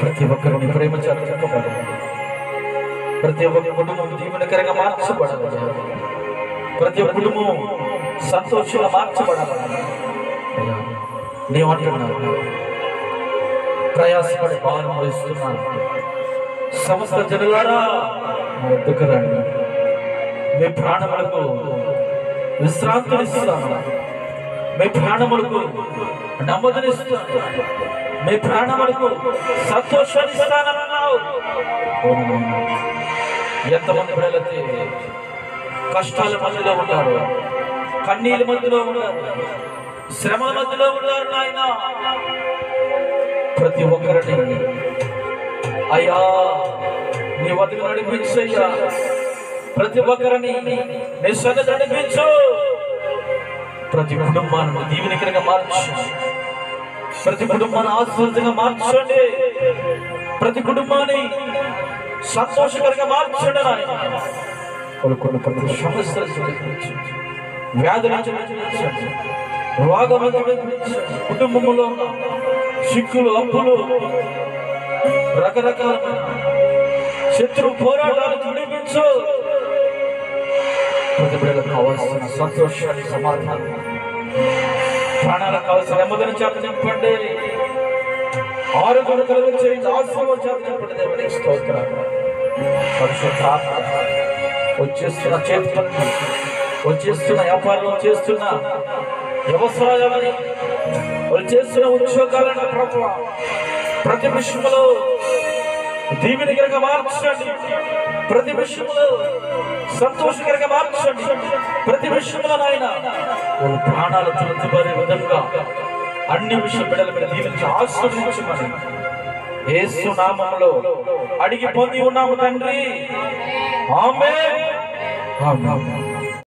ప్రతి ఒక్కరిని ప్రేమ చేతపడాలి. ప్రతి ఒక్క కుటుంబం దీవెనకరంగా మార్చబడాలి. ప్రతి ఒక్క కుటుంబం సంతోషంగా మార్చబడాలి. నీవంటున్నావు ప్రయాసపడి భారం వహిస్తున్నాను. సమస్త జనులారా నా వద్దకు రండి, మీ ప్రాణములకు విశ్రాంతినిస్తాను, మీ ప్రాణములకు నెమ్మదినిస్తాను, మీ ప్రాణములకు సంతోషాన్ని ఇస్తానన్నావు. ఎంతమంది పిల్లలైతే కష్టాల మధ్యలో ఉన్నారు, కన్నీళ్ళ మధ్యలో ఉన్నారు, శ్రమల మధ్యలో ఉన్నారు నాయన. ప్రతి ఒక్కరిని అయ్యా నీ వద్దకు నడిపించయ్యా. ప్రతి ఒక్కరిని నీ సన్నిధికి నడిపించు. ప్రతి కుటుంబాన్ని దీవెనకరంగా మార్చు. ప్రతి కుటుంబాన్ని ఆశీర్వాదంగా మార్చండి. ప్రతి కుటుంబాన్ని సంతోషకరంగా మార్చండి నాయన. కొన్ని ప్రతి సమస్యలు వ్యాధులు రోగం కుటుంబంలో సిక్కులు అప్పులు రకరకాల శత్రు పోరాటాలు విడిపించు. ప్రతి బిడ్డలకు కావాల్సిన సంతోషాన్ని సమాధానం, ప్రాణాలకు కావాల్సిన నెమ్మదిని చేత నింపండి. ఆరోగ్యం కలిగించేయండి, ఆశీర్వాదం చేత నింపండి. దేవునికి స్తోత్రాలు. పరిశుద్ధాత్మ వచ్చేస్తున్న చేతి పనులు, వచ్చేస్తున్న వ్యాపారం, చేస్తున్న వ్యవసాయాలని, చేస్తున్న ఉద్యోగాలను ప్రభువా ప్రతి విషయంలో దీవెనకరంగా మార్చండి. ప్రతి విషయంలో సంతోషకరంగా మార్చండి. ప్రతి విషయంలో నాయన ప్రాణాలు తలెత్తుబడే విధంగా అన్ని విషయం బిడ్డల మీద దీవించి ఆశీర్వదించమని యేసు నామములో అడిగి పొంది ఉన్నాము తండ్రి. ఆమేన్.